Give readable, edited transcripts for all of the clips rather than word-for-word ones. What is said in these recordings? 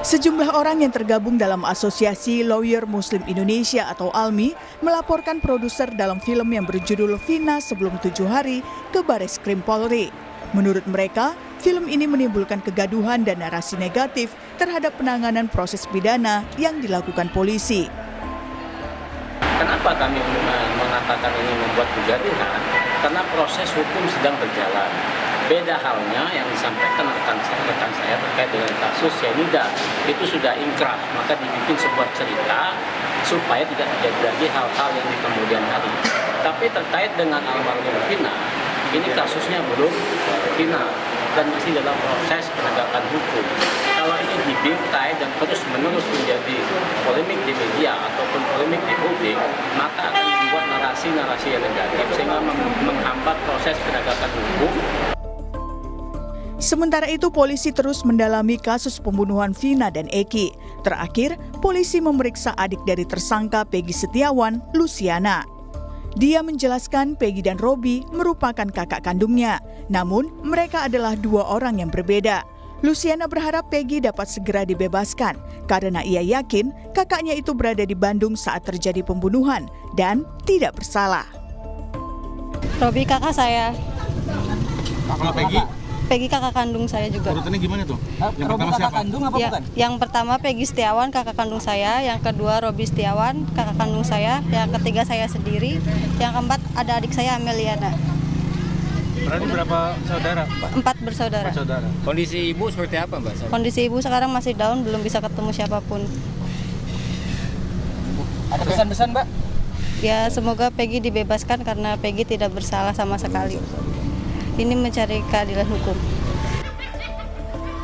Sejumlah orang yang tergabung dalam Asosiasi Lawyer Muslim Indonesia atau ALMI melaporkan produser dalam film yang berjudul Vina Sebelum 7 Hari ke Bareskrim Polri. Menurut mereka, film ini menimbulkan kegaduhan dan narasi negatif terhadap penanganan proses pidana yang dilakukan polisi. Kenapa kami mengatakan ini membuat kegaduhan? Karena proses hukum sedang berjalan. Beda halnya yang disampaikan rekan saya terkait dengan kasus cyanida, itu sudah inkrah, maka dibikin sebuah cerita supaya tidak terjadi lagi hal-hal yang di kemudian hari. Tapi terkait dengan almarhum Vina, ini kasusnya belum final dan masih dalam proses penegakan hukum. Kalau ini dibingkai dan terus-menerus menjadi polemik di media ataupun polemik di publik, maka akan membuat narasi-narasi yang negatif sehingga menghambat proses penegakan hukum. Sementara itu, polisi terus mendalami kasus pembunuhan Vina dan Eki. Terakhir, polisi memeriksa adik dari tersangka Peggy Setiawan, Luciana. Dia menjelaskan Peggy dan Robi merupakan kakak kandungnya, namun mereka adalah dua orang yang berbeda. Luciana berharap Peggy dapat segera dibebaskan karena ia yakin kakaknya itu berada di Bandung saat terjadi pembunuhan dan tidak bersalah. Robi kakak saya. Kalau Peggy? Peggy kakak kandung saya juga. Urutannya gimana tuh? Yang Robi pertama kakak siapa? kandung apa Ya, bukan? yang pertama Peggy Setiawan kakak kandung saya, yang kedua Robi Setiawan kakak kandung saya, yang ketiga saya sendiri, yang keempat ada adik saya Ameliana. Berarti berapa saudara? 4 bersaudara. Saudara. Kondisi ibu seperti apa, Mbak? Kondisi ibu sekarang masih down, belum bisa ketemu siapapun. Ada pesan-pesan, Mbak? Ya semoga Peggy dibebaskan karena Peggy tidak bersalah sama sekali. Ini mencari keadilan hukum.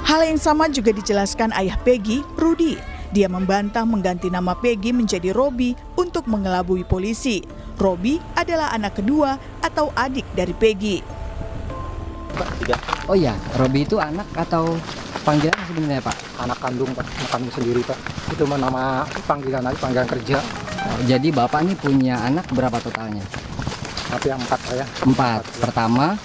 Hal yang sama juga dijelaskan ayah Peggy, Rudi. Dia membantah mengganti nama Peggy menjadi Robi untuk mengelabui polisi. Robi adalah anak kedua atau adik dari Peggy. Oh iya, Robi itu anak atau panggilan sebenarnya Pak? Anak kandung Pak, anak kandung sendiri Pak. Itu mah nama panggilan aja, panggilan kerja. Jadi Bapak nih punya anak berapa totalnya? Tapi yang 4 saya. 4. Pertama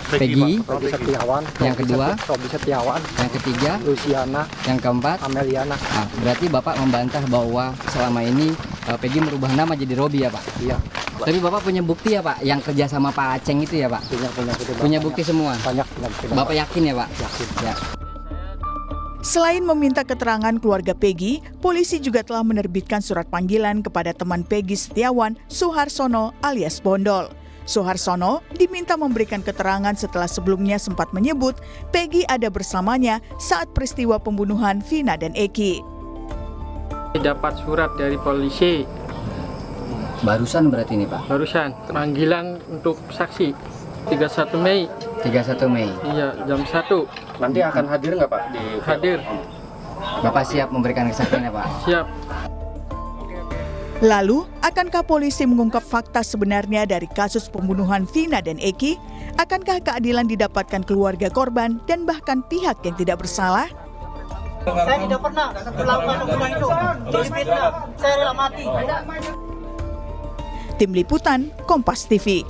Peggy, Robi Setiawan. Yang kedua? Robi Setiawan. yang ketiga, Luciana, yang keempat. Ameliana. Nah, berarti Bapak membantah bahwa selama ini Peggy merubah nama jadi Robi ya Pak? Iya. Tapi Bapak punya bukti ya Pak, yang kerja sama Pak Aceng itu ya Pak? Punya bukti semua? Banyak bukti. Bapak yakin ya Pak? Yakin. Ya. Selain meminta keterangan keluarga Peggy, polisi juga telah menerbitkan surat panggilan kepada teman Peggy Setiawan, Suharsono alias Bondol. Suharsono diminta memberikan keterangan setelah sebelumnya sempat menyebut Peggy ada bersamanya saat peristiwa pembunuhan Vina dan Eki. Dapat surat dari polisi, Barusan berarti ini Pak? barusan panggilan untuk saksi 31 Mei. 31 Mei. Iya, jam 1. Nanti akan hadir nggak Pak? Hadir. Bapak siap memberikan kesaksian ya Pak? Siap. Lalu, akankah polisi mengungkap fakta sebenarnya dari kasus pembunuhan Vina dan Eki? Akankah keadilan didapatkan keluarga korban dan bahkan pihak yang tidak bersalah? Saya tidak pernah melakukan hukuman itu. Jadi fitnah, saya rela mati. Tim Liputan, Kompas TV.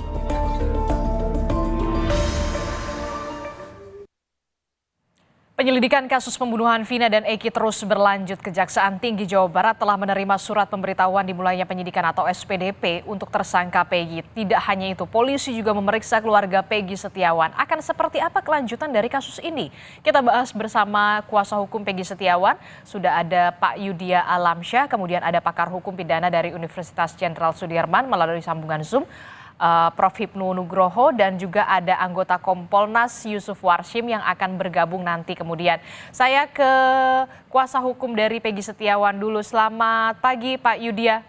Penyelidikan kasus pembunuhan Vina dan Eki terus berlanjut. Kejaksaan Tinggi Jawa Barat telah menerima surat pemberitahuan dimulainya penyidikan atau SPDP untuk tersangka Peggy. Tidak hanya itu, polisi juga memeriksa keluarga Peggy Setiawan. Akan seperti apa kelanjutan dari kasus ini? Kita bahas bersama kuasa hukum Peggy Setiawan. Sudah ada Pak Yudhya Alamsyah, kemudian ada pakar hukum pidana dari Universitas Jenderal Sudirman melalui sambungan Zoom. Prof. Hipnu Nugroho, dan juga ada anggota Kompolnas Yusuf Warshim yang akan bergabung nanti kemudian. Saya ke kuasa hukum dari Peggy Setiawan dulu. Selamat pagi Pak Yudhya.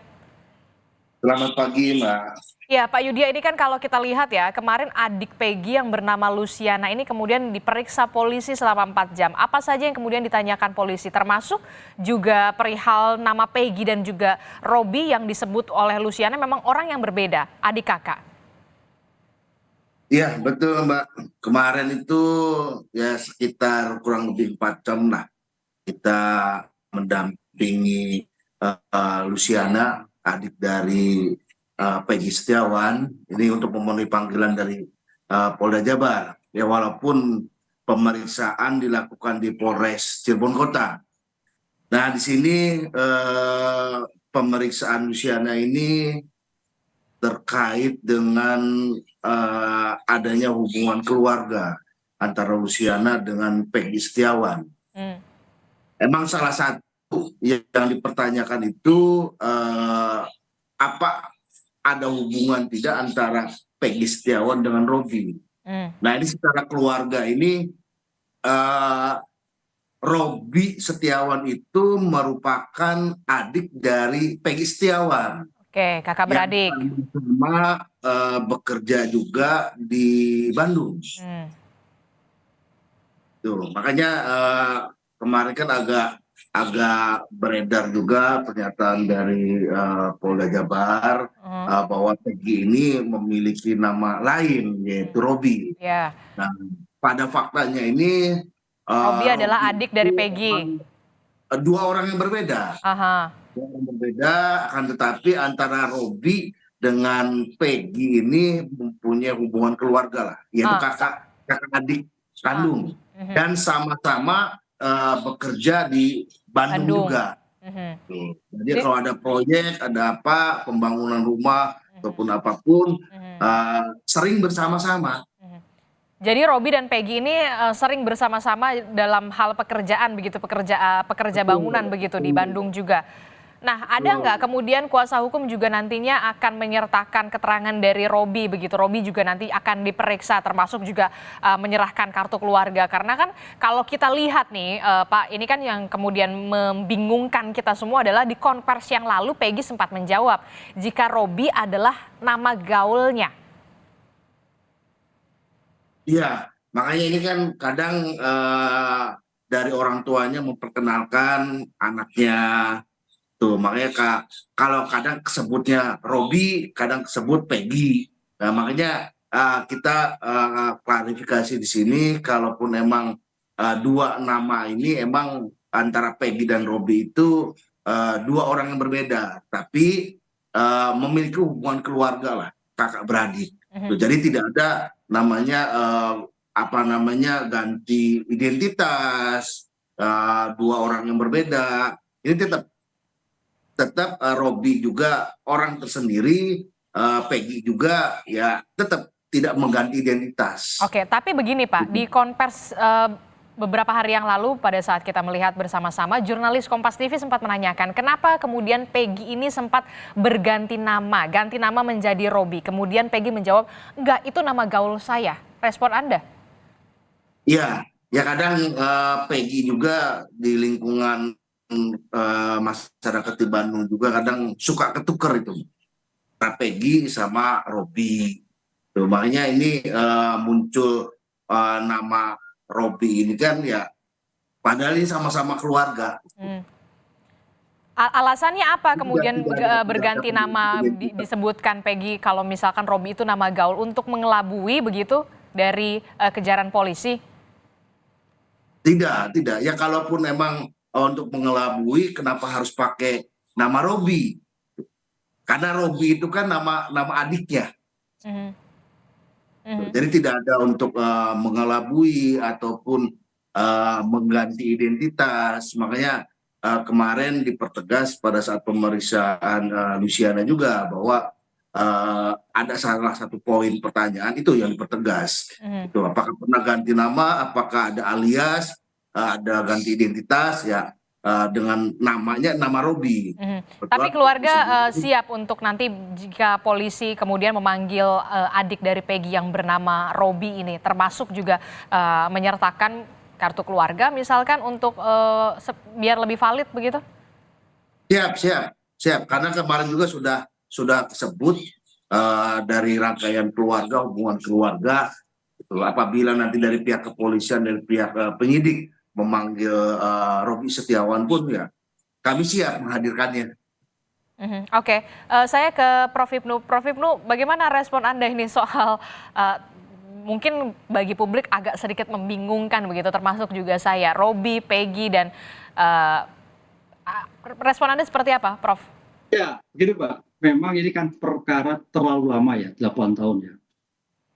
Selamat pagi Mbak. Ya Pak Yudhya, ini kan kalau kita lihat ya, kemarin adik Peggy yang bernama Luciana ini kemudian diperiksa polisi selama 4 jam. Apa saja yang kemudian ditanyakan polisi, termasuk juga perihal nama Peggy dan juga Robi yang disebut oleh Luciana memang orang yang berbeda, adik kakak. Iya betul Mbak, kemarin itu ya sekitar kurang lebih 4 jam lah kita mendampingi Luciana, adik dari Peggy Setiawan, ini untuk memenuhi panggilan dari Polda Jabar. Ya walaupun pemeriksaan dilakukan di Polres Cirebon Kota. Nah, di sini pemeriksaan Luciana ini terkait dengan adanya hubungan keluarga antara Luciana dengan Peggy Setiawan. Emang salah satu yang dipertanyakan itu apa ada hubungan tidak antara Peggy Setiawan dengan Robi. Nah, ini secara keluarga ini Robi Setiawan itu merupakan adik dari Peggy Setiawan. Oke, kakak beradik. Yang sama bekerja juga di Bandung. Tuh, makanya kemarin kan agak beredar juga pernyataan dari Polda Jabar bahwa Peggy ini memiliki nama lain yaitu Robi. Yeah. Nah, pada faktanya ini Robi adalah adik dari Peggy. Dua orang yang berbeda. Dua orang berbeda, akan tetapi antara Robi dengan Peggy ini mempunyai hubungan keluarga lah, yaitu kakak adik kandung. Dan sama-sama bekerja di Bandung juga. Jadi kalau ada proyek, ada apa, pembangunan rumah ataupun apapun, sering bersama-sama. Jadi Robi dan Peggy ini sering bersama-sama dalam hal pekerjaan begitu, pekerja bangunan begitu di Bandung juga. Nah, ada nggak kemudian kuasa hukum juga nantinya akan menyertakan keterangan dari Robi begitu? Robi juga nanti akan diperiksa termasuk juga menyerahkan kartu keluarga. Karena kan kalau kita lihat nih Pak, ini kan yang kemudian membingungkan kita semua adalah di konversi yang lalu Peggy sempat menjawab jika Robi adalah nama gaulnya. Iya, makanya ini kan kadang dari orang tuanya memperkenalkan anaknya. Tuh, makanya kalau kadang kesebutnya Robi, kadang kesebut Peggy. Nah, makanya kita klarifikasi di sini, kalaupun emang dua nama ini emang antara Peggy dan Robi itu dua orang yang berbeda, tapi memiliki hubungan keluarga lah, kakak beradik. Tuh, jadi tidak ada namanya ganti identitas, dua orang yang berbeda. Ini tetap Robi juga orang tersendiri, Peggy juga ya tetap tidak mengganti identitas. Oke, tapi begini Pak, di konvers beberapa hari yang lalu pada saat kita melihat bersama-sama, jurnalis Kompas TV sempat menanyakan kenapa kemudian Peggy ini sempat ganti nama menjadi Robi. Kemudian Peggy menjawab, enggak, itu nama gaul saya. Respon Anda? Iya, ya kadang Peggy juga di lingkungan masyarakat di Bandung juga kadang suka ketuker itu Peggy sama Robi. Tuh, makanya ini muncul nama Robi ini kan ya padahal ini sama-sama keluarga. Alasannya apa kemudian berganti nama disebutkan Peggy kalau misalkan Robi itu nama gaul untuk mengelabui begitu dari kejaran polisi? Tidak. Ya kalaupun memang untuk mengelabui, kenapa harus pakai nama Robi? Karena Robi itu kan nama adiknya. Jadi tidak ada untuk mengelabui ataupun mengganti identitas. Makanya kemarin dipertegas pada saat pemeriksaan Luciana juga bahwa ada salah satu poin pertanyaan itu yang dipertegas. Itu apakah pernah ganti nama, apakah ada alias, ada ganti identitas ya dengan nama Robi. Tapi keluarga siap untuk nanti jika polisi kemudian memanggil adik dari Peggy yang bernama Robi ini, termasuk juga menyertakan kartu keluarga misalkan untuk biar lebih valid begitu? Siap. Karena kemarin juga sudah disebut dari rangkaian keluarga, hubungan keluarga. Apabila nanti dari pihak kepolisian, dari pihak penyidik memanggil Robi Setiawan pun ya kami siap menghadirkannya. Oke. Saya ke Prof Hipnu. Prof Hipnu, bagaimana respon Anda ini soal mungkin bagi publik agak sedikit membingungkan begitu, termasuk juga saya, Robi, Peggy dan respon Anda seperti apa, Prof? Ya, gini Pak, memang ini kan perkara terlalu lama ya, 8 tahun ya.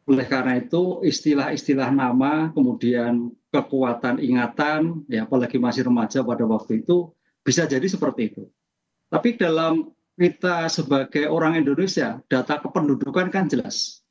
Oleh karena itu istilah-istilah nama, kemudian kekuatan ingatan, ya apalagi masih remaja pada waktu itu, bisa jadi seperti itu. Tapi dalam kita sebagai orang Indonesia, data kependudukan kan jelas.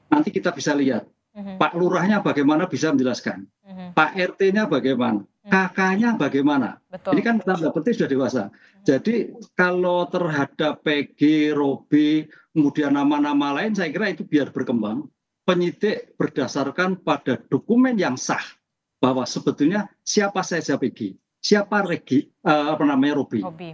Nanti kita bisa lihat, Pak Lurahnya bagaimana bisa menjelaskan, Pak RT-nya bagaimana, kakaknya bagaimana. Betul. Ini kan tanda petik sudah dewasa. Jadi kalau terhadap PG, Robi, kemudian nama-nama lain, saya kira itu biar berkembang. Penyidik berdasarkan pada dokumen yang sah bahwa sebetulnya siapa saja PG, siapa Robi.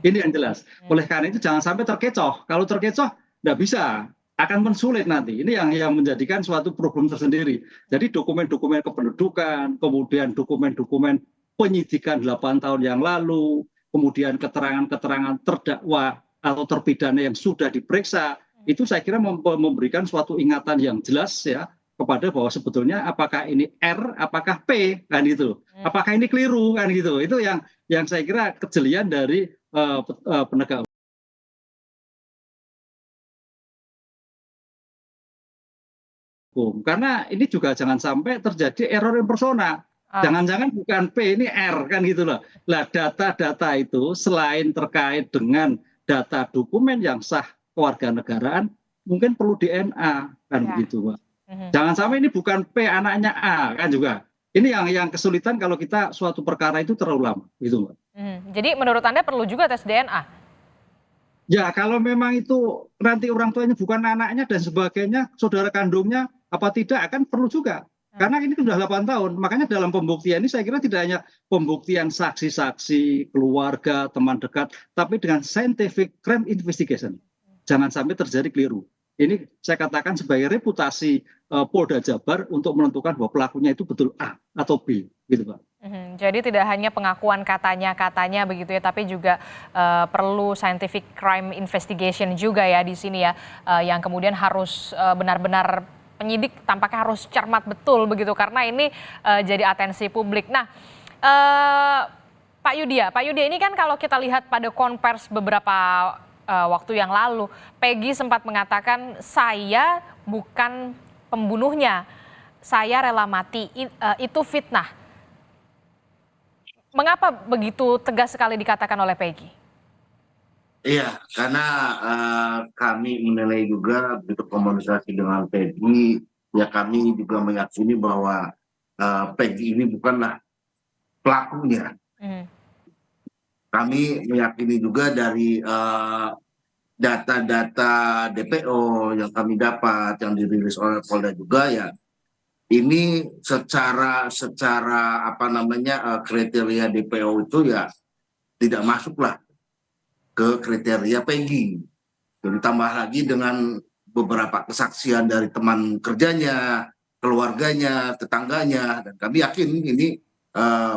Ini yang jelas. Oleh karena itu jangan sampai terkecoh. Kalau terkecoh tidak bisa, akan mensulit nanti. Ini yang menjadikan suatu problem tersendiri. Jadi dokumen-dokumen kependudukan, kemudian dokumen-dokumen penyidikan 8 tahun yang lalu, kemudian keterangan-keterangan terdakwa atau terpidana yang sudah diperiksa, itu saya kira memberikan suatu ingatan yang jelas ya kepada bahwa sebetulnya apakah ini R, apakah P, kan gitu. Apakah ini keliru, kan gitu. Itu yang saya kira kejelian dari penegak hukum. Karena ini juga jangan sampai terjadi error in persona. Jangan-jangan bukan P, ini R, kan gitu loh. Nah, data-data itu selain terkait dengan data dokumen yang sah kewarganegaraan, mungkin perlu DNA, kan begitu, Pak. Jangan sampai ini bukan P, anaknya A, kan juga. Ini yang kesulitan kalau kita suatu perkara itu terlalu lama, gitu, Pak. Jadi menurut Anda perlu juga tes DNA? Ya, kalau memang itu nanti orang tuanya bukan anaknya dan sebagainya, saudara kandungnya apa tidak, akan perlu juga. Karena ini sudah 8 tahun, makanya dalam pembuktian ini saya kira tidak hanya pembuktian saksi-saksi, keluarga, teman dekat, tapi dengan scientific crime investigation. Jangan sampai terjadi keliru. Ini saya katakan sebagai reputasi Polda Jabar untuk menentukan bahwa pelakunya itu betul A atau B, gitu Pak. Jadi tidak hanya pengakuan katanya begitu ya, tapi juga perlu scientific crime investigation juga ya di sini ya, yang kemudian harus benar-benar penyidik tampaknya harus cermat betul begitu karena ini jadi atensi publik. Nah, Pak Yudya ini kan kalau kita lihat pada konvers beberapa waktu yang lalu, Peggy sempat mengatakan saya bukan pembunuhnya, saya rela mati, itu fitnah. Mengapa begitu tegas sekali dikatakan oleh Peggy? Iya, karena kami menilai juga begitu komunikasi dengan Peggy, ya kami juga meyakini bahwa Peggy ini bukanlah pelakunya. Kami meyakini juga dari data-data DPO yang kami dapat, yang dirilis oleh Polda juga ya, ini secara kriteria DPO itu ya tidak masuklah ke kriteria Peggy. Ditambah lagi dengan beberapa kesaksian dari teman kerjanya, keluarganya, tetangganya, dan kami yakin ini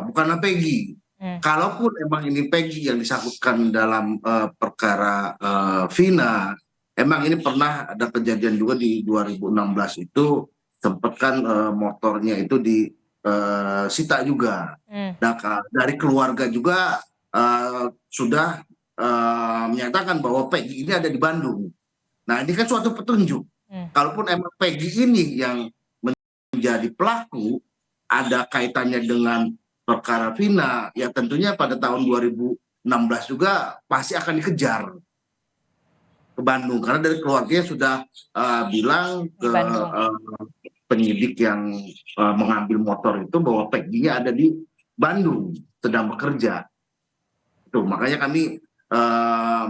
bukanlah Peggy. Kalaupun emang ini Peggy yang disangkutkan dalam perkara Vina, emang ini pernah ada kejadian juga di 2016 itu sempat kan motornya itu disita juga. Nah, dari keluarga juga sudah menyatakan bahwa Peggy ini ada di Bandung. Nah, ini kan suatu petunjuk. Kalaupun emang Peggy ini yang menjadi pelaku, ada kaitannya dengan perkara Vina, ya tentunya pada tahun 2016 juga pasti akan dikejar ke Bandung. Karena dari keluarganya sudah bilang ke penyidik yang mengambil motor itu bahwa Peggy-nya ada di Bandung, sedang bekerja. Tuh, makanya kami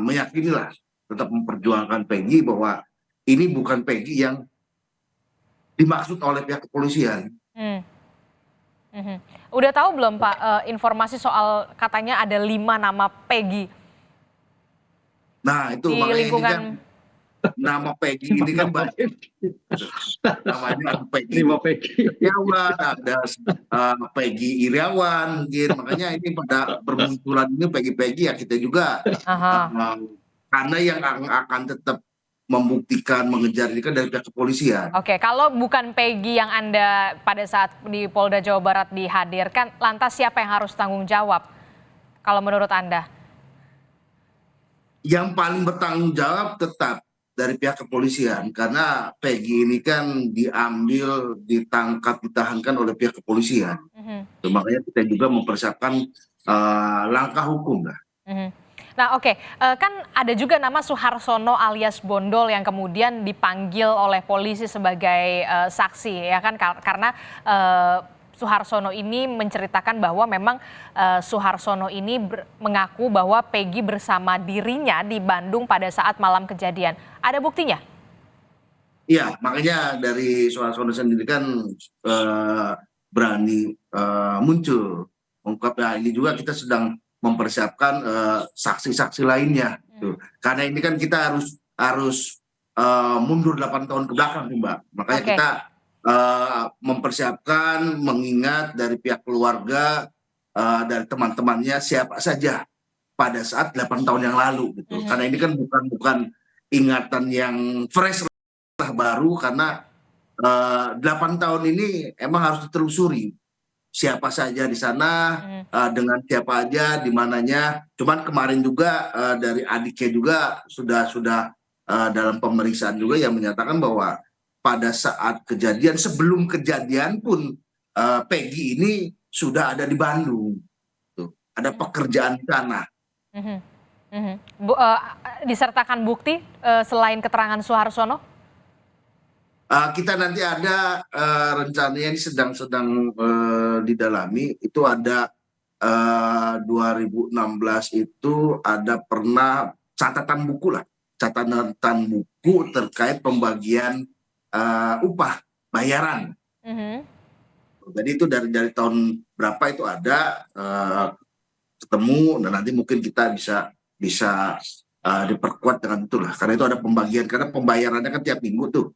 meyakinilah, tetap memperjuangkan Peggy bahwa ini bukan Peggy yang dimaksud oleh pihak kepolisian. Udah tahu belum Pak informasi soal katanya ada 5 nama Peggy? Nah itu di makanya lingkungan... ini kan nama Peggy ini kan banyak. Namanya Peggy Iriawan, ada Peggy Iriawan mungkin, makanya ini pada bermunculan ini Peggy ya kita juga karena yang akan tetap membuktikan, mengejar ini kan dari pihak kepolisian. Oke, kalau bukan Peggy yang Anda pada saat di Polda Jawa Barat dihadirkan, lantas siapa yang harus tanggung jawab kalau menurut Anda? Yang paling bertanggung jawab tetap dari pihak kepolisian karena Peggy ini kan diambil, ditangkap, ditahankan oleh pihak kepolisian. Makanya kita juga mempersiapkan langkah hukum lah. Nah oke, kan ada juga nama Suharsono alias Bondol yang kemudian dipanggil oleh polisi sebagai saksi ya kan, karena Suharsono ini menceritakan bahwa memang Suharsono ini mengaku bahwa Peggy bersama dirinya di Bandung pada saat malam kejadian. Ada buktinya? Iya, makanya dari Suharsono sendiri kan berani muncul mengungkap. Ini juga kita sedang mempersiapkan saksi-saksi lainnya. Karena ini kan kita harus mundur 8 tahun ke belakang, Mbak. Makanya kita mempersiapkan, mengingat dari pihak keluarga, dari teman-temannya siapa saja pada saat 8 tahun yang lalu gitu. Karena ini kan bukan ingatan yang fresh lah, baru, karena 8 tahun ini emang harus ditelusuri siapa saja di sana, dengan siapa aja, di mananya. Cuman kemarin juga dari adiknya juga sudah dalam pemeriksaan juga yang menyatakan bahwa pada saat kejadian, sebelum kejadian pun Peggy ini sudah ada di Bandung. Tuh, ada pekerjaan di sana. Disertakan bukti selain keterangan Suharsono? Kita nanti ada rencananya, ini sedang didalami. Itu ada 2016 itu ada pernah catatan buku terkait pembagian upah bayaran. Jadi itu dari tahun berapa itu ada ketemu, dan nanti mungkin kita bisa diperkuat dengan itulah, karena itu ada pembagian, karena pembayarannya kan tiap minggu tuh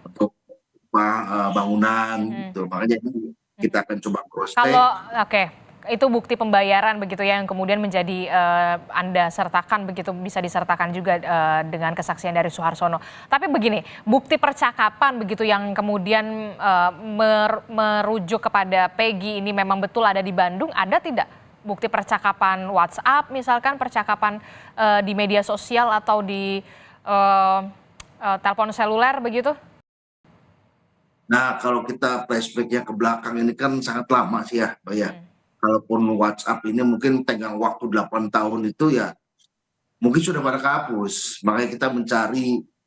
untuk bangunan gitu. Makanya kita akan coba cross check. Itu bukti pembayaran begitu ya, yang kemudian menjadi Anda sertakan begitu, bisa disertakan juga dengan kesaksian dari Suharsono. Tapi begini, bukti percakapan begitu yang kemudian merujuk kepada Peggy ini memang betul ada di Bandung, ada tidak? Bukti percakapan WhatsApp misalkan, percakapan di media sosial atau di telepon seluler begitu? Nah, kalau kita flashback-nya ke belakang ini kan sangat lama sih ya, Mbak ya. Kalaupun WhatsApp ini mungkin tenggang waktu 8 tahun itu ya mungkin sudah pada kehapus. Makanya kita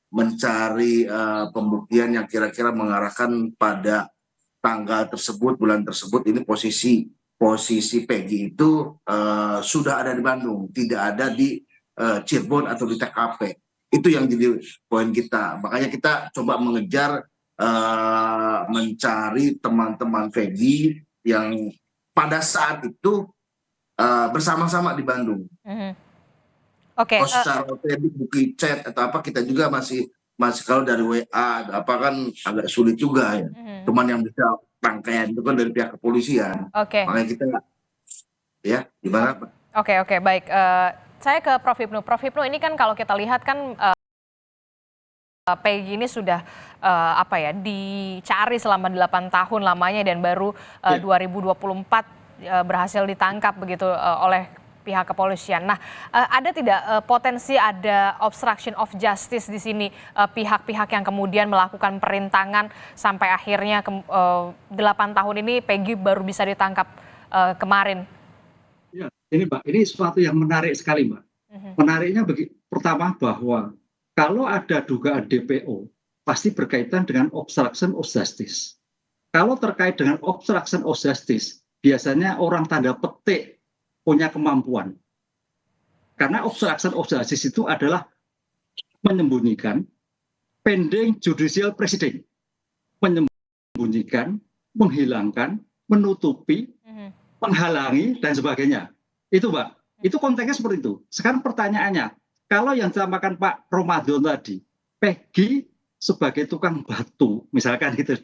mencari pembuktian yang kira-kira mengarahkan pada tanggal tersebut, bulan tersebut. Ini posisi Peggy itu sudah ada di Bandung, tidak ada di Cirebon atau di TKP. Itu yang jadi poin kita. Makanya kita coba mengejar, mencari teman-teman Peggy yang pada saat itu bersama-sama di Bandung. Secara otentik, bukti chat atau apa, kita juga masih kalau dari WA apa kan agak sulit juga ya. Cuman yang bisa rangkaian itu kan dari pihak kepolisian. Makanya kita ya gimana Pak? Oke, baik. Saya ke Prof Hipnu. Prof Hipnu, ini kan kalau kita lihat kan Peggy ini sudah dicari selama 8 tahun lamanya, dan baru 2024 berhasil ditangkap begitu oleh pihak kepolisian. Nah, ada tidak potensi ada obstruction of justice di sini, pihak-pihak yang kemudian melakukan perintangan sampai akhirnya 8 tahun ini Peggy baru bisa ditangkap kemarin? Ya, ini Mbak, ini sesuatu yang menarik sekali Mbak. Menariknya pertama bahwa kalau ada dugaan DPO pasti berkaitan dengan obstruction of justice. Kalau terkait dengan obstruction of justice, biasanya orang tanda petik punya kemampuan. Karena obstruction of justice itu adalah menyembunyikan pending judicial proceeding. Menyembunyikan, menghilangkan, menutupi, menghalangi, dan sebagainya. Itu Mbak, itu konteksnya seperti itu. Sekarang pertanyaannya, kalau yang disampaikan Pak Ramadan tadi, Peggy sebagai tukang batu, misalkan gitu,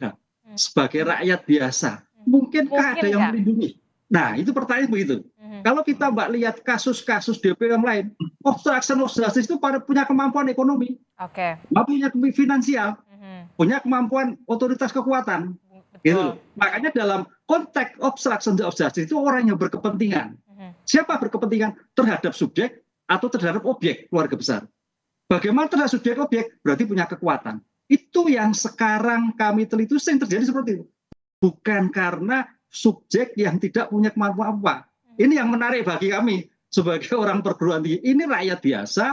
sebagai rakyat biasa, mungkinkah ada yang melindungi? Nah, itu pertanyaan begitu. Kalau kita Mbak lihat kasus-kasus DPO yang lain, obstruction of justice itu punya kemampuan ekonomi, punya kemampuan finansial, punya kemampuan otoritas kekuatan. Gitu. Makanya dalam konteks obstruction of justice itu orang yang berkepentingan. Siapa berkepentingan terhadap subjek atau terhadap objek keluarga besar? Bagaimana terhadap subjek objek berarti punya kekuatan. Itu yang sekarang kami teliti sering terjadi seperti itu. Bukan karena subjek yang tidak punya kemampuan apa. Ini yang menarik bagi kami sebagai orang perguruan tinggi. Ini rakyat biasa,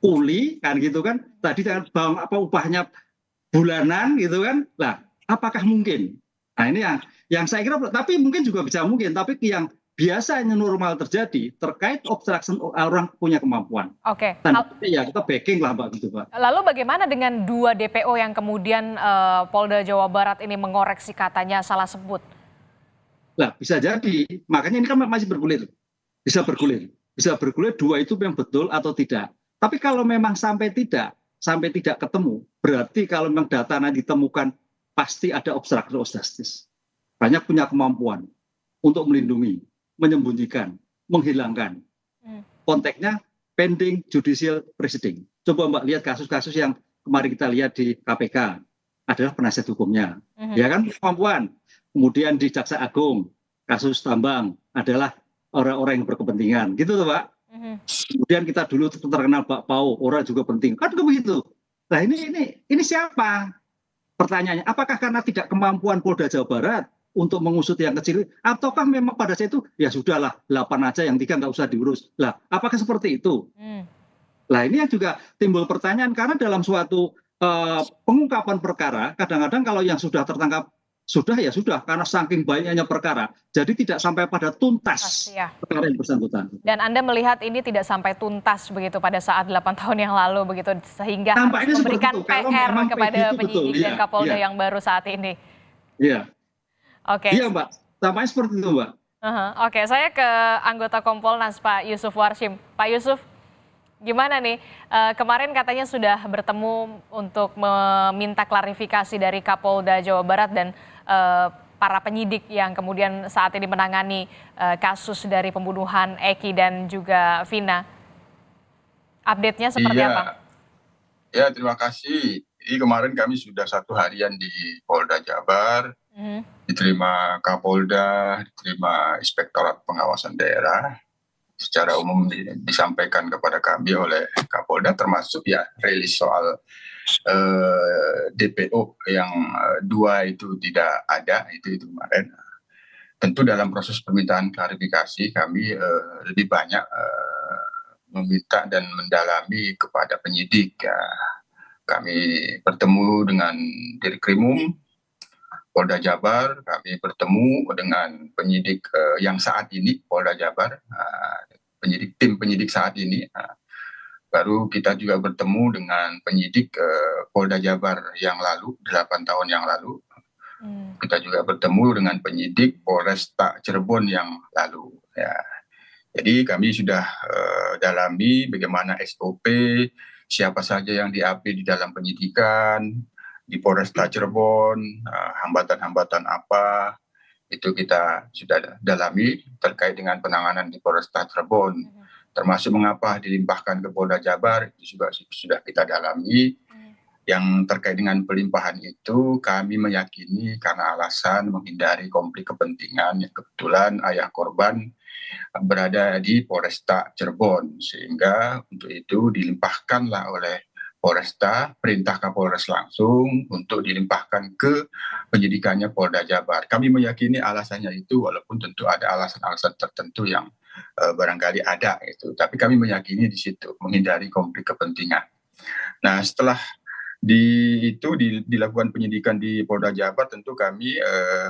kuli kan gitu kan. Tadi dengan bang apa upahnya bulanan gitu kan. Lah, apakah mungkin? Nah, ini yang saya kira, tapi mungkin juga bisa mungkin, tapi yang biasanya normal terjadi terkait obstruction orang punya kemampuan. Oke. Ya kita backing lah Mbak gitu Pak. Lalu bagaimana dengan 2 DPO yang kemudian Polda Jawa Barat ini mengoreksi katanya salah sebut? Lah bisa jadi, makanya ini kan masih bergulir. Bisa bergulir 2 itu memang betul atau tidak. Tapi kalau memang sampai tidak ketemu, berarti kalau memang data nanti ditemukan pasti ada obstruction of justice. Banyak punya kemampuan untuk melindungi, menyembunyikan, menghilangkan. Konteksnya pending judicial proceeding. Coba Mbak lihat kasus-kasus yang kemarin kita lihat di KPK adalah penasihat hukumnya, ya kan kemampuan. Kemudian di Jaksa Agung kasus tambang adalah orang-orang yang berkepentingan, gitu tuh Pak. Kemudian kita dulu terkenal Pak Pau, orang juga penting, kan begitu. Nah ini siapa? Pertanyaannya, apakah karena tidak kemampuan Polda Jawa Barat untuk mengusut yang kecil, ataukah memang pada saat itu ya sudahlah 8 aja yang 3 nggak usah diurus. Lah, apakah seperti itu? Lah ini yang juga timbul pertanyaan karena dalam suatu pengungkapan perkara kadang-kadang kalau yang sudah tertangkap sudah karena saking banyaknya perkara jadi tidak sampai pada tuntas perkara yang bersangkutan. Dan Anda melihat ini tidak sampai tuntas begitu pada saat 8 tahun yang lalu begitu sehingga harus memberikan PR kepada penyidik dan Kapolda yang baru saat ini. Iya. Oke. Iya Mbak, tampaknya seperti itu Mbak. Oke, saya ke anggota Kompolnas Pak Yusuf Warshim. Pak Yusuf, gimana nih? Kemarin katanya sudah bertemu untuk meminta klarifikasi dari Kapolda Jawa Barat dan para penyidik yang kemudian saat ini menangani kasus dari pembunuhan Eki dan juga Vina. Update-nya seperti apa? Ya, terima kasih. Jadi kemarin kami sudah 1 harian di Polda Jabar. Diterima Kapolda, diterima Inspektorat Pengawasan Daerah. Secara umum disampaikan kepada kami oleh Kapolda termasuk ya rilis soal DPO yang 2 itu tidak ada itu kemarin. Tentu dalam proses permintaan klarifikasi kami lebih banyak meminta dan mendalami kepada penyidik. Ya. Kami bertemu dengan Dirkrimum Polda Jabar, kami bertemu dengan penyidik yang saat ini Polda Jabar, tim penyidik saat ini. Baru kita juga bertemu dengan penyidik Polda Jabar yang lalu, 8 tahun yang lalu. Kita juga bertemu dengan penyidik Polresta Cirebon yang lalu. Ya. Jadi kami sudah dalami bagaimana SOP, siapa saja yang di-AP di dalam penyidikan, di Polresta Cirebon, hambatan-hambatan apa, itu kita sudah dalami terkait dengan penanganan di Polresta Cirebon. Termasuk mengapa dilimpahkan ke Polda Jabar, itu juga sudah kita dalami. Yang terkait dengan pelimpahan itu, kami meyakini karena alasan menghindari konflik kepentingan yang kebetulan ayah korban berada di Polresta Cirebon. Sehingga untuk itu dilimpahkanlah oleh Polresta, perintah Kapolres langsung untuk dilimpahkan ke penyidikannya Polda Jabar. Kami meyakini alasannya itu walaupun tentu ada alasan-alasan tertentu yang barangkali ada itu, tapi kami meyakini di situ menghindari konflik kepentingan. Nah, setelah dilakukan penyidikan di Polda Jabar, tentu kami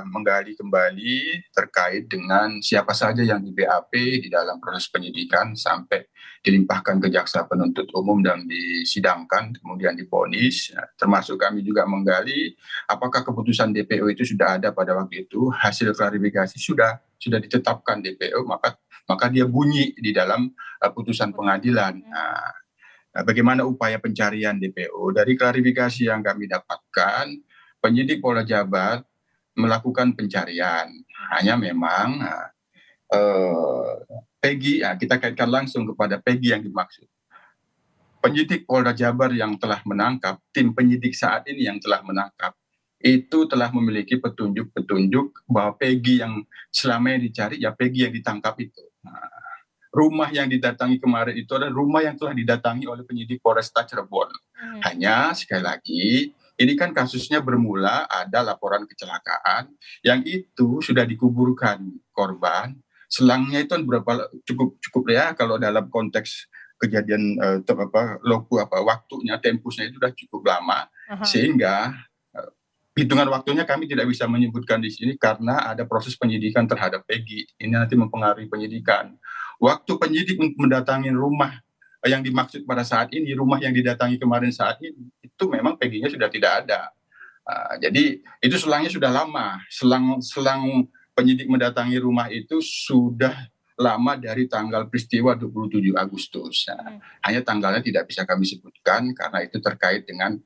menggali kembali terkait dengan siapa saja yang di BAP di dalam proses penyidikan sampai dilimpahkan ke jaksa penuntut umum dan disidangkan, kemudian divonis. Termasuk kami juga menggali apakah keputusan DPO itu sudah ada pada waktu itu, hasil klarifikasi sudah ditetapkan DPO, maka dia bunyi di dalam putusan pengadilan. Bagaimana upaya pencarian DPO? Dari klarifikasi yang kami dapatkan, penyidik Polda Jabar melakukan pencarian. Hanya memang Peggy, kita kaitkan langsung kepada Peggy yang dimaksud. Penyidik Polda Jabar yang telah menangkap, tim penyidik saat ini yang telah menangkap, itu telah memiliki petunjuk-petunjuk bahwa Peggy yang selama ini dicari, ya Peggy yang ditangkap itu. rumah yang didatangi kemarin itu adalah rumah yang telah didatangi oleh penyidik Polresta Cirebon. Hanya sekali lagi, ini kan kasusnya bermula ada laporan kecelakaan yang itu sudah dikuburkan korban. Selangnya itu berapa cukup ya kalau dalam konteks kejadian waktunya tempusnya itu sudah cukup lama sehingga hitungan waktunya kami tidak bisa menyebutkan di sini karena ada proses penyidikan terhadap Peggy. Ini nanti mempengaruhi penyidikan. Waktu penyidik mendatangi rumah yang dimaksud pada saat ini, rumah yang didatangi kemarin saat ini, itu memang Peggy-nya sudah tidak ada. Jadi itu selangnya sudah lama. Selang penyidik mendatangi rumah itu sudah lama dari tanggal peristiwa 27 Agustus. Hanya tanggalnya tidak bisa kami sebutkan karena itu terkait dengan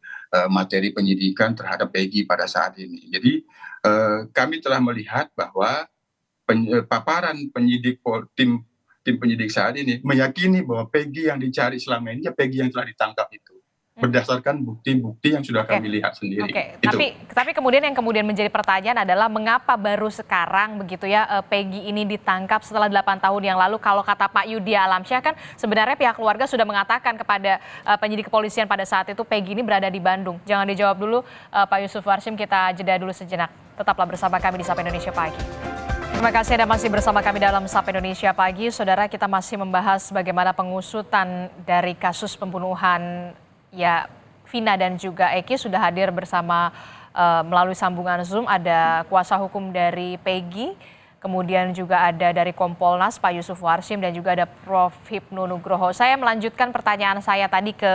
materi penyidikan terhadap Peggy pada saat ini. Jadi kami telah melihat bahwa paparan penyidik tim penyidik saat ini meyakini bahwa Peggy yang dicari selama ini ya Peggy yang telah ditangkap itu. Berdasarkan bukti-bukti yang sudah kami lihat sendiri. Tapi kemudian yang menjadi pertanyaan adalah mengapa baru sekarang begitu ya Peggy ini ditangkap setelah 8 tahun yang lalu. Kalau kata Pak Yudi Alamsyah kan sebenarnya pihak keluarga sudah mengatakan kepada penyidik kepolisian pada saat itu Peggy ini berada di Bandung. Jangan dijawab dulu Pak Yusuf Warsim, kita jeda dulu sejenak. Tetaplah bersama kami di Sapa Indonesia Pagi. Terima kasih Anda masih bersama kami dalam Sapa Indonesia Pagi. Saudara, kita masih membahas bagaimana pengusutan dari kasus pembunuhan Vina dan juga Eki. Sudah hadir bersama melalui sambungan Zoom ada kuasa hukum dari Peggy, kemudian juga ada dari Kompolnas Pak Yusuf Warsim dan juga ada Prof. Hipnu Nugroho. Saya melanjutkan pertanyaan saya tadi ke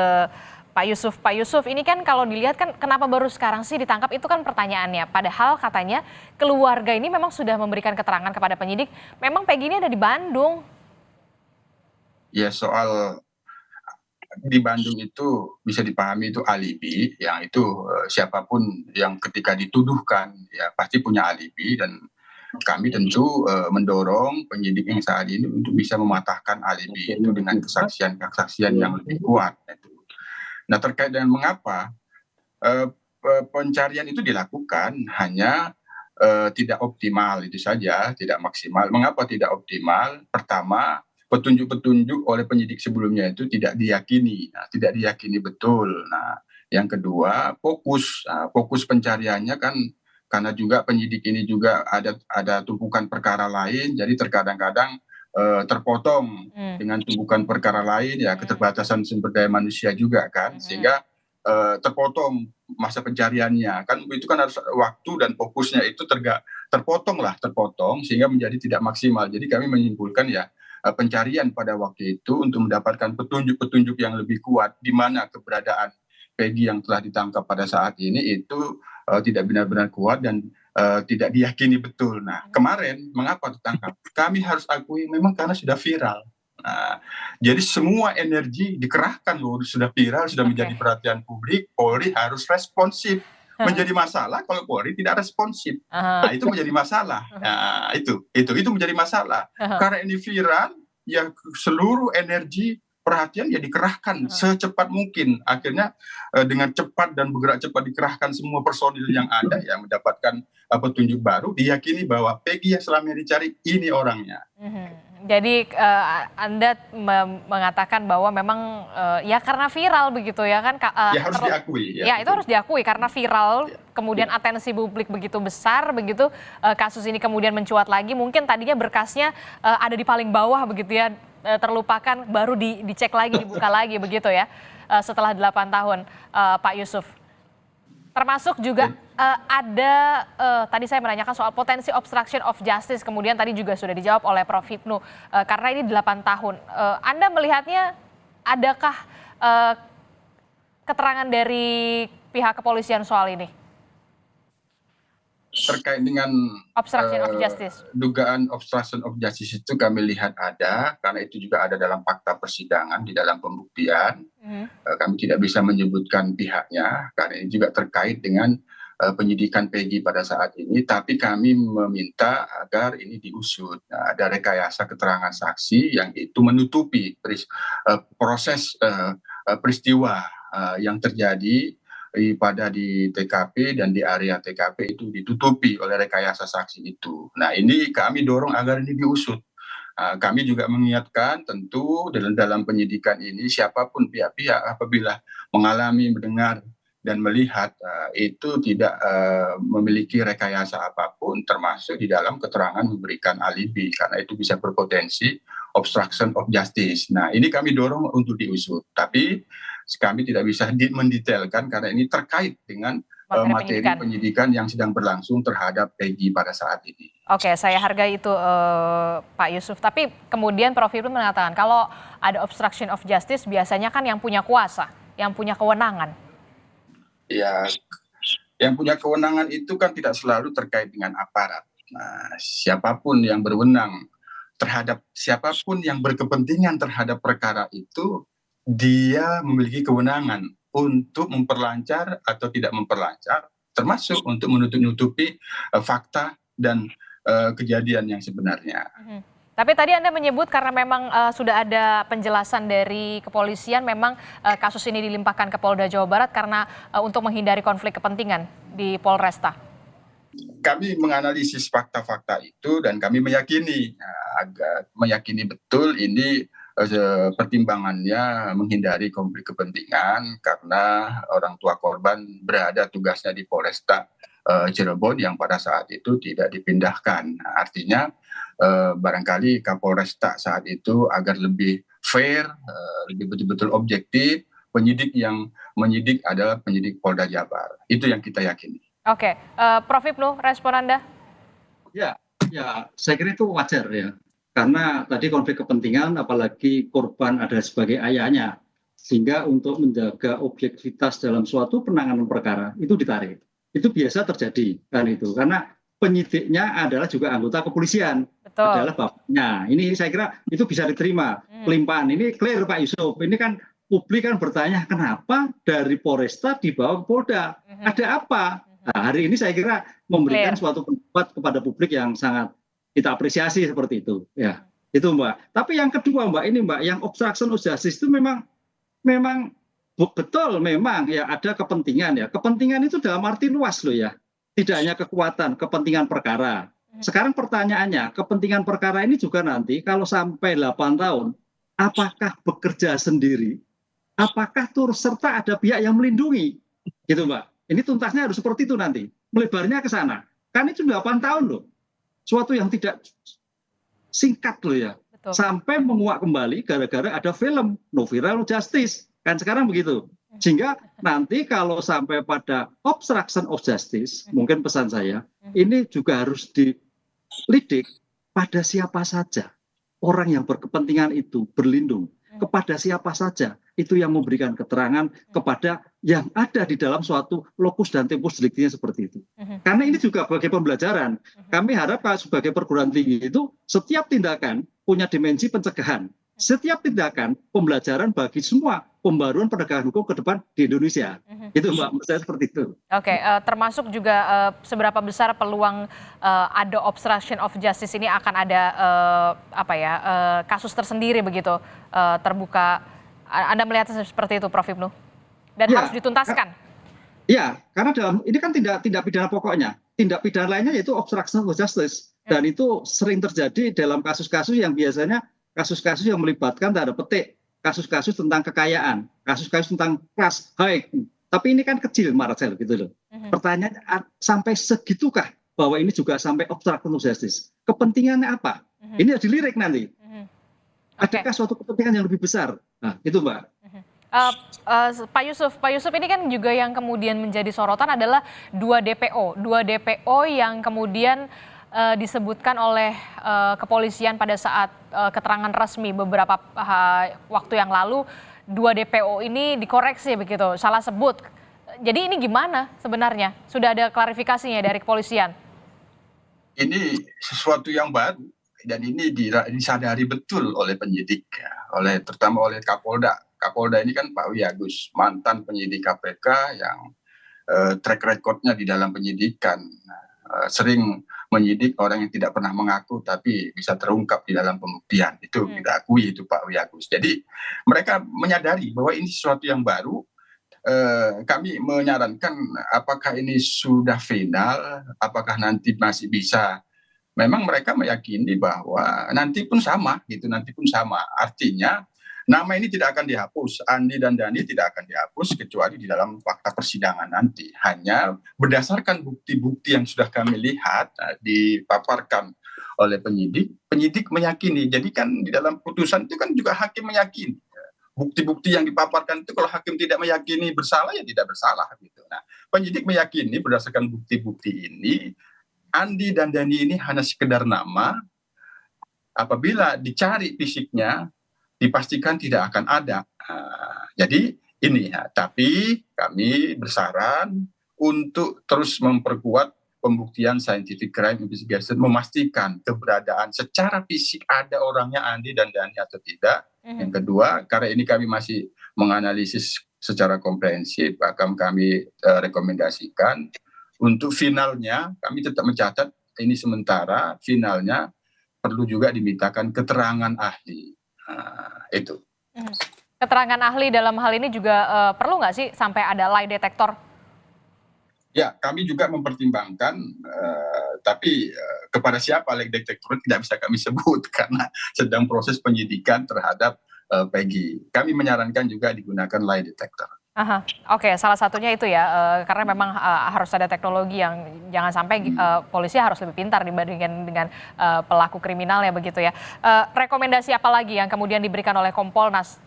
Pak Yusuf. Pak Yusuf, ini kan kalau dilihat kan kenapa baru sekarang sih ditangkap, itu kan pertanyaannya. Padahal katanya keluarga ini memang sudah memberikan keterangan kepada penyidik, memang Peggy ini ada di Bandung. Ya, soal di Bandung itu bisa dipahami itu alibi, yang itu siapapun yang ketika dituduhkan ya pasti punya alibi, dan kami tentu mendorong penyidik yang saat ini untuk bisa mematahkan alibi itu dengan kesaksian yang lebih kuat. Nah, terkait dengan mengapa pencarian itu dilakukan hanya tidak optimal, itu saja, tidak maksimal. Mengapa tidak optimal? Pertama, petunjuk-petunjuk oleh penyidik sebelumnya itu tidak diyakini, tidak diyakini betul. Nah, yang kedua, fokus pencariannya kan karena juga penyidik ini juga ada tumpukan perkara lain, jadi terkadang-kadang terpotong dengan tumpukan perkara lain, ya keterbatasan sumber daya manusia juga kan, sehingga terpotong masa pencariannya kan, itu kan harus waktu dan fokusnya itu terpotong sehingga menjadi tidak maksimal. Jadi kami menyimpulkan ya pencarian pada waktu itu untuk mendapatkan petunjuk-petunjuk yang lebih kuat di mana keberadaan Peggy yang telah ditangkap pada saat ini itu tidak benar-benar kuat dan tidak diyakini betul. Nah, kemarin mengapa ditangkap? Kami harus akui memang karena sudah viral. Nah, jadi semua energi dikerahkan loh, sudah viral, sudah menjadi perhatian publik. Polri harus responsif. Menjadi masalah kalau Polri tidak responsif. Nah, itu menjadi masalah. Nah, itu menjadi masalah. Karena ini viral, ya seluruh energi perhatian ya dikerahkan secepat mungkin. Akhirnya dengan cepat dan bergerak cepat dikerahkan semua personil yang ada ya mendapatkan petunjuk baru, diyakini bahwa Peggy yang selama ini dicari ini orangnya. Jadi Anda mengatakan bahwa memang ya karena viral begitu ya kan? Ya harus diakui. Ya itu harus diakui karena viral, kemudian atensi publik begitu besar, begitu kasus ini kemudian mencuat lagi. Mungkin tadinya berkasnya ada di paling bawah begitu ya, terlupakan, baru dicek lagi, dibuka lagi begitu ya setelah 8 tahun, Pak Yusuf. Termasuk juga ada tadi saya menanyakan soal potensi obstruction of justice, kemudian tadi juga sudah dijawab oleh Prof. Hipnu, karena ini 8 tahun. Anda melihatnya adakah keterangan dari pihak kepolisian soal ini? Terkait dengan obstruction of justice, dugaan obstruction of justice itu kami lihat ada, karena itu juga ada dalam fakta persidangan di dalam pembuktian. Kami tidak bisa menyebutkan pihaknya karena ini juga terkait dengan penyidikan Peggy pada saat ini, tapi kami meminta agar ini diusut. Nah, ada rekayasa keterangan saksi yang itu menutupi proses peristiwa yang terjadi pada di TKP dan di area TKP itu ditutupi oleh rekayasa saksi itu. Nah, ini kami dorong agar ini diusut. Kami juga mengingatkan tentu dalam penyidikan ini siapapun pihak-pihak apabila mengalami, mendengar, dan melihat itu tidak memiliki rekayasa apapun termasuk di dalam keterangan memberikan alibi karena itu bisa berpotensi obstruction of justice. Nah ini kami dorong untuk diusut, tapi kami tidak bisa mendetailkan karena ini terkait dengan materi penyidikan yang sedang berlangsung terhadap Peggy pada saat ini. Oke, saya hargai itu Pak Yusuf. Tapi kemudian Prof. Ibnu mengatakan kalau ada obstruction of justice biasanya kan yang punya kuasa, yang punya kewenangan. Ya, yang punya kewenangan itu kan tidak selalu terkait dengan aparat. Nah, siapapun yang berwenang terhadap siapapun yang berkepentingan terhadap perkara itu, dia memiliki kewenangan untuk memperlancar atau tidak memperlancar, termasuk untuk menutup-nutupi fakta dan kejadian yang sebenarnya. Tapi tadi Anda menyebut karena memang sudah ada penjelasan dari kepolisian, memang kasus ini dilimpahkan ke Polda Jawa Barat karena untuk menghindari konflik kepentingan di Polresta. Kami menganalisis fakta-fakta itu dan kami meyakini betul ini pertimbangannya menghindari konflik kepentingan karena orang tua korban berada tugasnya di Polresta Cirebon yang pada saat itu tidak dipindahkan. Artinya barangkali Kapolresta saat itu agar lebih fair, lebih betul-betul objektif, penyidik yang menyidik adalah penyidik Polda Jabar. Itu yang kita yakini. Oke, Prof. Ibnu, respon Anda? Ya, saya kira itu wajar ya. Karena tadi konflik kepentingan, apalagi korban ada sebagai ayahnya, sehingga untuk menjaga objektivitas dalam suatu penanganan perkara itu ditarik. Itu biasa terjadi kan itu, karena penyidiknya adalah juga anggota kepolisian. Betul. Adalah bapaknya. Ini saya kira itu bisa diterima. Pelimpahan ini clear Pak Yusuf. Ini kan publik kan bertanya kenapa dari Polresta dibawa ke Polda? Ada apa? Nah, hari ini saya kira memberikan suatu pendapat kepada publik yang sangat kita apresiasi seperti itu. Ya, itu Mbak. Tapi yang kedua Mbak, ini Mbak, yang obstruction of justice itu memang betul memang ya ada kepentingan ya. Kepentingan itu dalam arti luas loh ya. Tidak hanya kekuatan, kepentingan perkara. Sekarang pertanyaannya, kepentingan perkara ini juga nanti kalau sampai 8 tahun, apakah bekerja sendiri? Apakah turut serta ada pihak yang melindungi? Gitu Mbak. Ini tuntasnya harus seperti itu nanti. Melebarnya ke sana. Kan itu 8 tahun loh. Suatu yang tidak singkat loh ya. Betul. Sampai menguak kembali gara-gara ada film No Viral Justice. Kan sekarang begitu. Sehingga nanti kalau sampai pada obstruction of justice, mungkin pesan saya, ini juga harus dilidik pada siapa saja orang yang berkepentingan itu berlindung. Kepada siapa saja itu yang memberikan keterangan kepada yang ada di dalam suatu lokus dan tempus delictinya seperti itu. Karena ini juga sebagai pembelajaran. Kami harap sebagai perguruan tinggi itu setiap tindakan punya dimensi pencegahan. Setiap tindakan pembelajaran bagi semua pembaruan penegakan hukum ke depan di Indonesia. Itu Mbak, menurut saya seperti itu. Oke, termasuk juga seberapa besar peluang ada obstruction of justice ini akan ada kasus tersendiri begitu terbuka. Anda melihat seperti itu Prof. Ibnu? Dan harus dituntaskan. Iya, karena ini kan tindak pidana pokoknya. Tindak pidana lainnya yaitu obstruction of justice. Dan itu sering terjadi dalam kasus-kasus yang biasanya kasus-kasus yang melibatkan tanda petik, kasus-kasus tentang kekayaan, kasus-kasus tentang kelas high. Tapi ini kan kecil Marcel gitu loh. Pertanyaannya sampai segitukah bahwa ini juga sampai obstruction of justice? Kepentingannya apa? Ini dilirik nanti. Adakah suatu kepentingan yang lebih besar? Nah, itu Mbak. Pak Yusuf ini kan juga yang kemudian menjadi sorotan adalah 2 DPO yang kemudian disebutkan oleh kepolisian pada saat keterangan resmi beberapa waktu yang lalu. 2 DPO ini dikoreksi begitu, salah sebut. Jadi ini gimana sebenarnya? Sudah ada klarifikasinya dari kepolisian? Ini sesuatu yang baru dan ini disadari betul oleh penyidik, terutama oleh Kapolda. Kapolda ini kan Pak Wiyagus, mantan penyidik KPK yang track recordnya di dalam penyidikan. Sering menyidik orang yang tidak pernah mengaku tapi bisa terungkap di dalam pembuktian. Itu kita akui itu Pak Wiyagus. Jadi mereka menyadari bahwa ini sesuatu yang baru. Kami menyarankan apakah ini sudah final, apakah nanti masih bisa memang mereka meyakini bahwa nanti pun sama gitu, nanti pun sama. Artinya nama ini tidak akan dihapus, Andi dan Dani tidak akan dihapus kecuali di dalam fakta persidangan nanti. Hanya berdasarkan bukti-bukti yang sudah kami lihat dipaparkan oleh penyidik meyakini. Jadi kan di dalam putusan itu kan juga hakim meyakini. Bukti-bukti yang dipaparkan itu kalau hakim tidak meyakini bersalah ya tidak bersalah gitu. Nah, penyidik meyakini berdasarkan bukti-bukti ini Andi dan Dani ini hanya sekedar nama. Apabila dicari fisiknya dipastikan tidak akan ada. Jadi ini ya, tapi kami bersaran untuk terus memperkuat pembuktian scientific crime investigation, memastikan keberadaan secara fisik ada orangnya Andi dan Dani atau tidak. Yang kedua, karena ini kami masih menganalisis secara komprehensif, akan kami rekomendasikan untuk finalnya kami tetap mencatat ini sementara, finalnya perlu juga dimintakan keterangan ahli. Itu. Keterangan ahli dalam hal ini juga perlu nggak sih sampai ada lie detector? Ya, kami juga mempertimbangkan, tapi kepada siapa lie detector tidak bisa kami sebut karena sedang proses penyidikan terhadap Peggy. Kami menyarankan juga digunakan lie detector. Oke, salah satunya itu ya, karena memang harus ada teknologi yang jangan sampai polisi harus lebih pintar dibandingkan dengan pelaku kriminal ya begitu ya. Rekomendasi apa lagi yang kemudian diberikan oleh Kompolnas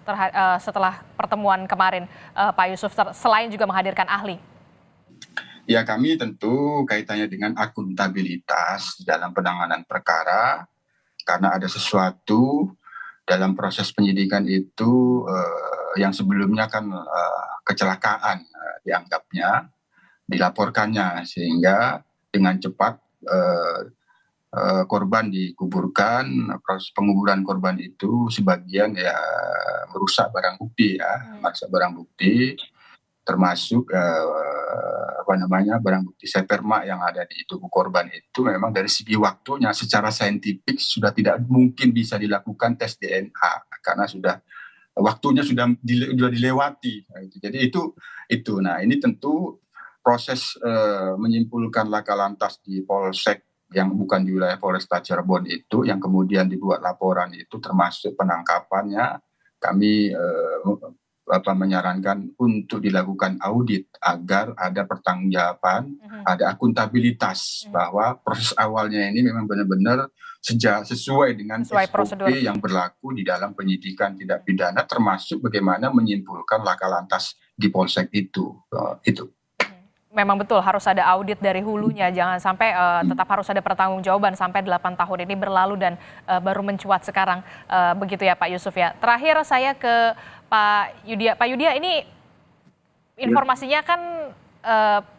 setelah pertemuan kemarin, Pak Yusuf, selain juga menghadirkan ahli? Ya, kami tentu kaitannya dengan akuntabilitas dalam penanganan perkara, karena ada sesuatu dalam proses penyidikan itu yang sebelumnya kan kecelakaan dianggapnya, dilaporkannya, sehingga dengan cepat korban dikuburkan. Proses penguburan korban itu sebagian ya merusak barang bukti ya, merusak barang bukti, termasuk barang bukti sperma yang ada di tubuh korban itu memang dari segi waktunya secara saintifik sudah tidak mungkin bisa dilakukan tes DNA karena waktunya sudah dilewati. Jadi itu. Nah, ini tentu proses menyimpulkan laka lantas di Polsek yang bukan di wilayah Polresta Cirebon itu, yang kemudian dibuat laporan itu termasuk penangkapannya, kami menyarankan untuk dilakukan audit agar ada pertanggungjawaban, ada akuntabilitas bahwa proses awalnya ini memang benar-benar sesuai dengan SOP yang berlaku di dalam penyidikan tindak pidana, termasuk bagaimana menyimpulkan laka lantas di Polsek itu. Memang betul harus ada audit dari hulunya, jangan sampai tetap harus ada pertanggungjawaban sampai 8 tahun ini berlalu dan baru mencuat sekarang, begitu ya Pak Yusuf ya. Terakhir saya ke Pak Yudia. Pak Yudia, ini informasinya kan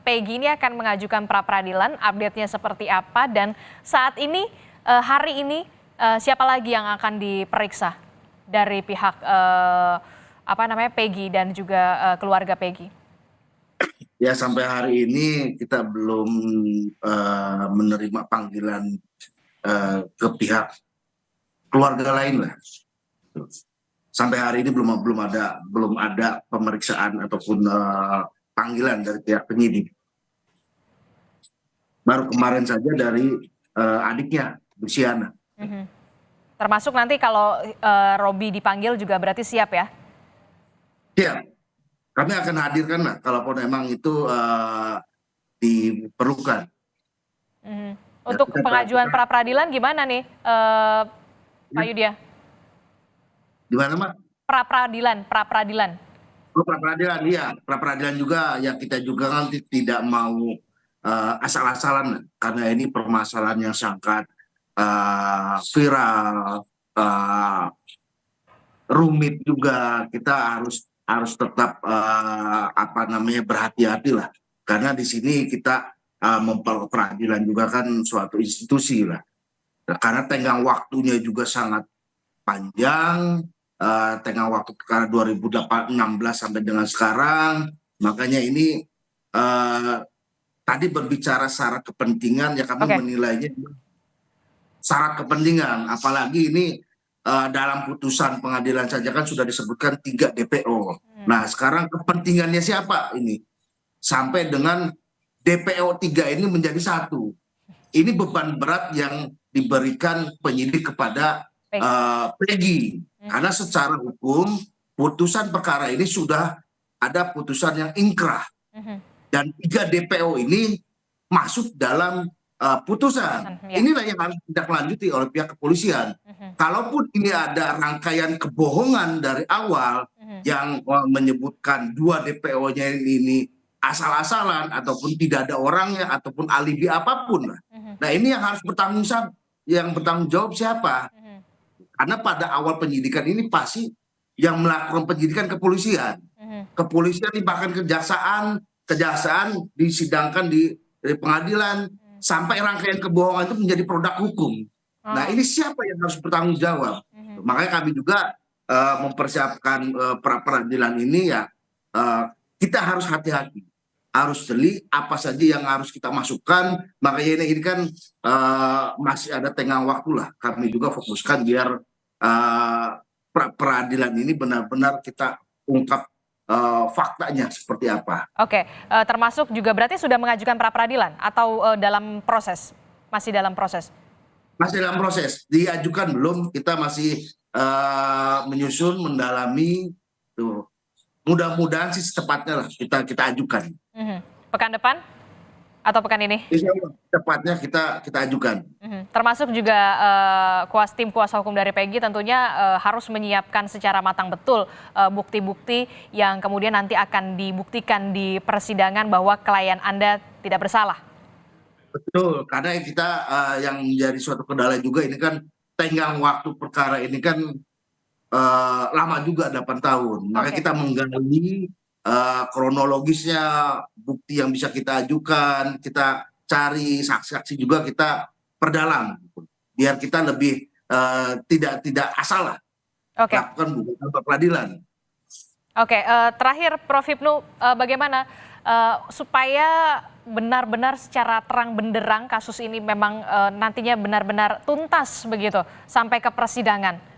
Peggy ini akan mengajukan pra-peradilan, update-nya seperti apa, dan saat ini hari ini siapa lagi yang akan diperiksa dari pihak Peggy dan juga keluarga Peggy? Ya, sampai hari ini kita belum menerima panggilan ke pihak keluarga lain lah. Sampai hari ini belum ada pemeriksaan ataupun panggilan dari pihak penyidik. Baru kemarin saja dari adiknya, Luciana. Termasuk nanti kalau Robi dipanggil juga berarti siap ya? Siap. Kami akan hadirkan lah, kalaupun memang itu diperlukan. Untuk pengajuan pra-peradilan gimana nih, Pak Yudia? Gimana, Mak? Pra-peradilan. Oh, pra-peradilan, iya. Pra-peradilan juga, ya kita juga kan tidak mau asal-asalan, karena ini permasalahan yang sangat viral, rumit juga. Kita harus tetap berhati-hati lah, karena di sini kita peradilan juga kan suatu institusi lah, karena tenggang waktunya juga sangat panjang, tenggang waktu karena 2016 sampai dengan sekarang. Makanya ini tadi berbicara syarat kepentingan, ya kami menilainya syarat kepentingan, apalagi ini dalam putusan pengadilan saja kan sudah disebutkan 3 DPO. Nah, sekarang kepentingannya siapa ini? Sampai dengan DPO 3 ini menjadi 1. Ini beban berat yang diberikan penyidik kepada Peggy. Karena secara hukum putusan perkara ini sudah ada putusan yang ingkrah dan 3 DPO ini masuk dalam putusan. Inilah yang harus ditindaklanjuti oleh pihak kepolisian. Kalaupun ini ada rangkaian kebohongan dari awal yang menyebutkan 2 DPO-nya ini asal-asalan ataupun tidak ada orangnya ataupun alibi apapun. Nah, ini yang harus bertanggung jawab siapa? Karena pada awal penyidikan ini pasti yang melakukan penyidikan kepolisian. Kepolisian bahkan kejaksaan disidangkan di pengadilan sampai rangkaian kebohongan itu menjadi produk hukum. Nah, ini siapa yang harus bertanggung jawab? Makanya kami juga mempersiapkan pra peradilan ini ya, kita harus hati-hati, harus jeli apa saja yang harus kita masukkan. Makanya ini kan masih ada tenggang waktu lah. Kami juga fokuskan biar pra peradilan ini benar-benar kita ungkap faktanya seperti apa. Oke, termasuk juga berarti sudah mengajukan pra peradilan atau dalam proses? Masih dalam proses? Masih dalam proses, diajukan belum, kita masih menyusun, mendalami, tuh. Mudah-mudahan sih setepatnya lah kita ajukan. Pekan depan atau pekan ini? Insya Allah tepatnya kita ajukan. Termasuk juga tim kuasa hukum dari Peggy tentunya harus menyiapkan secara matang betul bukti-bukti yang kemudian nanti akan dibuktikan di persidangan bahwa klien Anda tidak bersalah. Betul, karena kita yang menjadi suatu kendala juga ini kan tenggang waktu perkara ini kan lama juga 8 tahun. Makanya kita menggali kronologisnya, bukti yang bisa kita ajukan, kita cari saksi-saksi juga kita perdalam, biar kita lebih tidak asal lah lakukan gugatan pra peradilan. Oke, terakhir Prof. Hipnu, bagaimana supaya benar-benar secara terang benderang kasus ini memang nantinya benar-benar tuntas begitu sampai ke persidangan?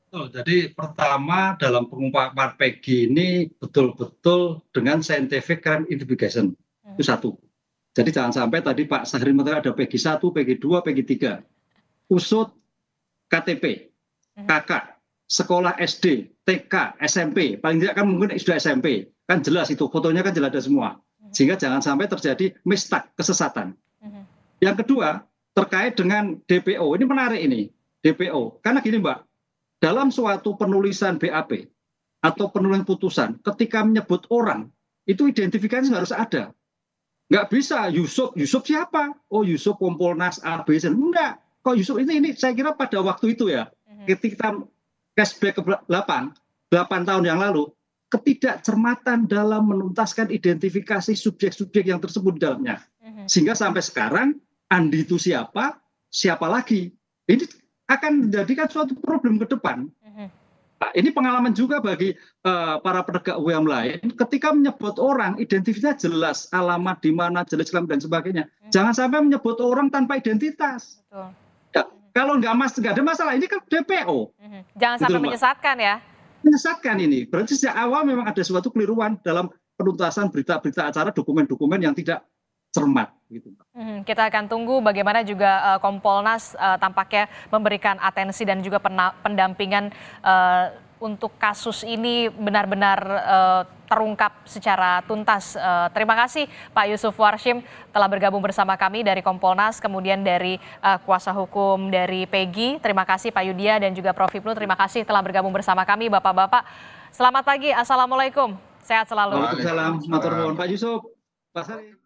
Betul. Jadi pertama dalam pengungkapan Peggy ini betul-betul dengan scientific crime investigation. Itu satu. Jadi jangan sampai tadi Pak Sahri mengatakan ada Peggy 1, Peggy 2, Peggy 3. Usut KTP, KK, sekolah SD, TK, SMP, paling tidak kan mungkin sudah SMP. Kan jelas itu, fotonya kan jelas ada semua. Sehingga jangan sampai terjadi mistak, kesesatan. Yang kedua, terkait dengan DPO. Ini menarik ini, DPO. Karena gini Mbak, dalam suatu penulisan BAP atau penulisan putusan, ketika menyebut orang, itu identifikasi harus ada. Nggak bisa Yusuf siapa? Oh Yusuf Kompolnas ABC. Enggak. Kok Yusuf ini saya kira pada waktu itu ya, ketika flashback ke 8 tahun yang lalu, ketidakcermatan dalam menuntaskan identifikasi subjek-subjek yang tersebut di dalamnya. Sehingga sampai sekarang, Andi itu siapa lagi? Ini akan menjadikan suatu problem ke depan. Nah, ini pengalaman juga bagi para penegak hukum lain. Ketika menyebut orang, identitasnya jelas, alamat di mana, jelas dan sebagainya. Jangan sampai menyebut orang tanpa identitas. Betul. Ya, kalau nggak ada masalah, ini kan DPO. Jangan sampai menyesatkan ya. Menyesatkan ini. Berarti sejak awal memang ada suatu keliruan dalam penuntasan berita-berita acara, dokumen-dokumen yang tidak cermat. Gitu. Kita akan tunggu bagaimana juga Kompolnas tampaknya memberikan atensi dan juga pendampingan untuk kasus ini benar-benar terungkap secara tuntas. Terima kasih Pak Yusuf Warshim telah bergabung bersama kami dari Kompolnas, kemudian dari kuasa hukum dari Peggy. Terima kasih Pak Yudya dan juga Prof. Hipnu. Terima kasih telah bergabung bersama kami Bapak-Bapak. Selamat pagi, Assalamualaikum. Sehat selalu. Waalaikumsalam. Matur nuwun Pak Yusuf. Pak Sari.